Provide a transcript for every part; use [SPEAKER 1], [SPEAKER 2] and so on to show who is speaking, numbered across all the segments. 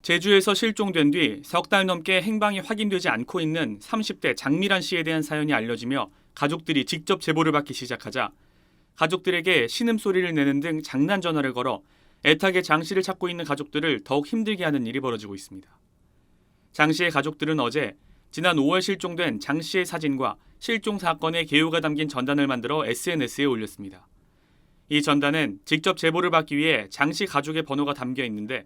[SPEAKER 1] 제주에서 실종된 뒤 석 달 넘게 행방이 확인되지 않고 있는 30대 장미란 씨에 대한 사연이 알려지며 가족들이 직접 제보를 받기 시작하자 가족들에게 신음소리를 내는 등 장난 전화를 걸어 애타게 장 씨를 찾고 있는 가족들을 더욱 힘들게 하는 일이 벌어지고 있습니다. 장 씨의 가족들은 어제 지난 5월 실종된 장 씨의 사진과 실종 사건의 개요가 담긴 전단을 만들어 SNS에 올렸습니다. 이 전단은 직접 제보를 받기 위해 장 씨 가족의 번호가 담겨 있는데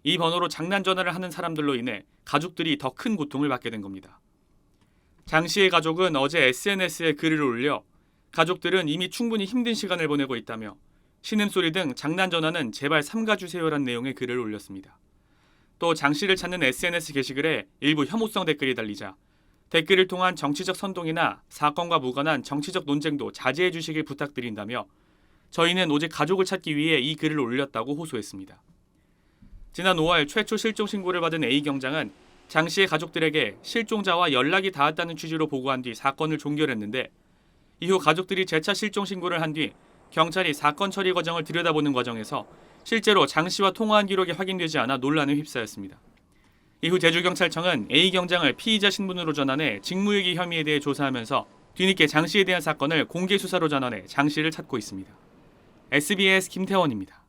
[SPEAKER 1] 이 번호로 장난 전화를 하는 사람들로 인해 가족들이 더 큰 고통을 받게 된 겁니다. 장 씨의 가족은 어제 SNS에 글을 올려 가족들은 이미 충분히 힘든 시간을 보내고 있다며 신음소리 등 장난 전화는 제발 삼가주세요란 내용의 글을 올렸습니다. 또 장 씨를 찾는 SNS 게시글에 일부 혐오성 댓글이 달리자 댓글을 통한 정치적 선동이나 사건과 무관한 정치적 논쟁도 자제해 주시길 부탁드린다며 저희는 오직 가족을 찾기 위해 이 글을 올렸다고 호소했습니다. 지난 5월 최초 실종 신고를 받은 A경장은 장 씨의 가족들에게 실종자와 연락이 닿았다는 취지로 보고한 뒤 사건을 종결했는데 이후 가족들이 재차 실종 신고를 한 뒤 경찰이 사건 처리 과정을 들여다보는 과정에서 실제로 장 씨와 통화한 기록이 확인되지 않아 논란에 휩싸였습니다. 이후 제주경찰청은 A경장을 피의자 신분으로 전환해 직무유기 혐의에 대해 조사하면서 뒤늦게 장 씨에 대한 사건을 공개 수사로 전환해 장 씨를 찾고 있습니다. SBS 김태원입니다.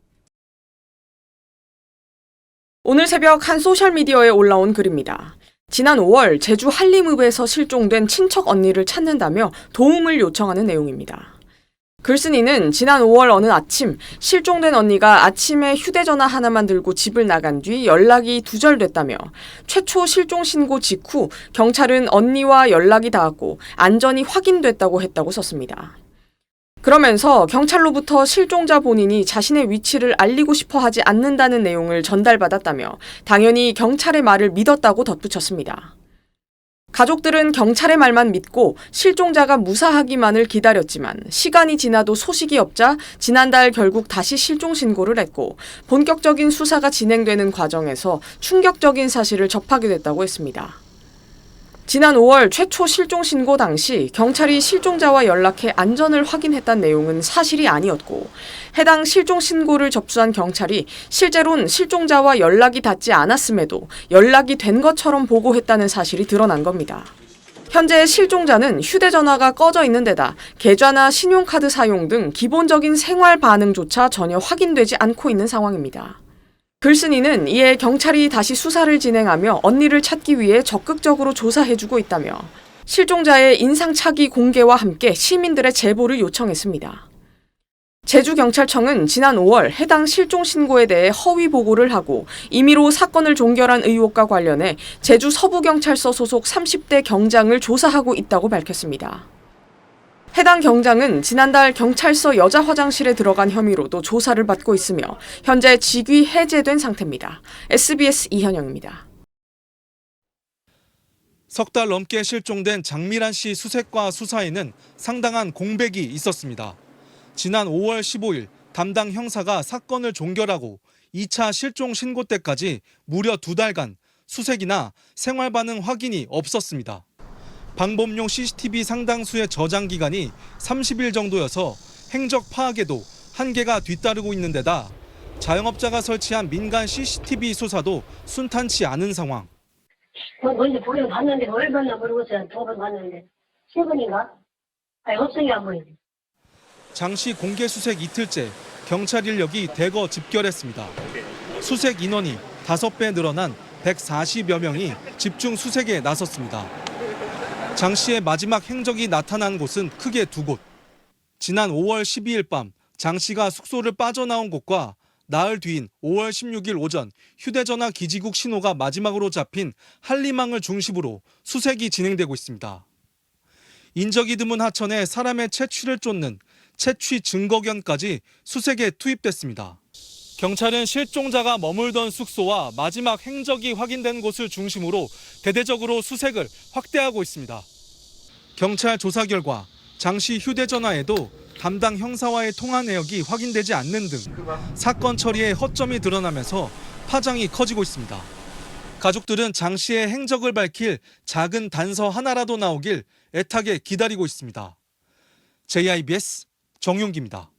[SPEAKER 2] 오늘 새벽 한 소셜미디어에 올라온 글입니다. 지난 5월 제주 한림읍에서 실종된 친척 언니를 찾는다며 도움을 요청하는 내용입니다. 글쓴이는 지난 5월 어느 아침 실종된 언니가 아침에 휴대전화 하나만 들고 집을 나간 뒤 연락이 두절됐다며 최초 실종 신고 직후 경찰은 언니와 연락이 닿았고 안전이 확인됐다고 했다고 썼습니다. 그러면서 경찰로부터 실종자 본인이 자신의 위치를 알리고 싶어 하지 않는다는 내용을 전달받았다며 당연히 경찰의 말을 믿었다고 덧붙였습니다. 가족들은 경찰의 말만 믿고 실종자가 무사하기만을 기다렸지만 시간이 지나도 소식이 없자 지난달 결국 다시 실종 신고를 했고 본격적인 수사가 진행되는 과정에서 충격적인 사실을 접하게 됐다고 했습니다. 지난 5월 최초 실종 신고 당시 경찰이 실종자와 연락해 안전을 확인했다는 내용은 사실이 아니었고 해당 실종 신고를 접수한 경찰이 실제로는 실종자와 연락이 닿지 않았음에도 연락이 된 것처럼 보고했다는 사실이 드러난 겁니다. 현재 실종자는 휴대전화가 꺼져 있는 데다 계좌나 신용카드 사용 등 기본적인 생활 반응조차 전혀 확인되지 않고 있는 상황입니다. 글쓴이는 이에 경찰이 다시 수사를 진행하며 언니를 찾기 위해 적극적으로 조사해주고 있다며 실종자의 인상착의 공개와 함께 시민들의 제보를 요청했습니다. 제주경찰청은 지난 5월 해당 실종 신고에 대해 허위 보고를 하고 임의로 사건을 종결한 의혹과 관련해 제주 서부경찰서 소속 30대 경장을 조사하고 있다고 밝혔습니다. 해당 경장은 지난달 경찰서 여자 화장실에 들어간 혐의로도 조사를 받고 있으며 현재 직위 해제된 상태입니다. SBS 이현영입니다.
[SPEAKER 3] 석 달 넘게 실종된 장미란 씨 수색과 수사에는 상당한 공백이 있었습니다. 지난 5월 15일 담당 형사가 사건을 종결하고 2차 실종 신고 때까지 무려 2달간 수색이나 생활 반응 확인이 없었습니다. 방범용 CCTV 상당수의 저장 기간이 30일 정도여서 행적 파악에도 한계가 뒤따르고 있는 데다 자영업자가 설치한 민간 CCTV 수사도 순탄치 않은 상황.
[SPEAKER 4] 먼저 보기는 봤는데 얼마나 모르겠어요. 2번 봤는데 3번인가? 아니 없으니 안 보이네.
[SPEAKER 3] 장씨 공개 수색 이틀째 경찰 인력이 대거 집결했습니다. 수색 인원이 5배 늘어난 140여 명이 집중 수색에 나섰습니다. 장 씨의 마지막 행적이 나타난 곳은 크게 2곳. 지난 5월 12일 밤 장 씨가 숙소를 빠져나온 곳과 나흘 뒤인 5월 16일 오전 휴대전화 기지국 신호가 마지막으로 잡힌 한림항을 중심으로 수색이 진행되고 있습니다. 인적이 드문 하천에 사람의 채취를 쫓는 채취 증거견까지 수색에 투입됐습니다. 경찰은 실종자가 머물던 숙소와 마지막 행적이 확인된 곳을 중심으로 대대적으로 수색을 확대하고 있습니다. 경찰 조사 결과 장 씨 휴대전화에도 담당 형사와의 통화 내역이 확인되지 않는 등 사건 처리에 허점이 드러나면서 파장이 커지고 있습니다. 가족들은 장 씨의 행적을 밝힐 작은 단서 하나라도 나오길 애타게 기다리고 있습니다. JIBS 정용기입니다.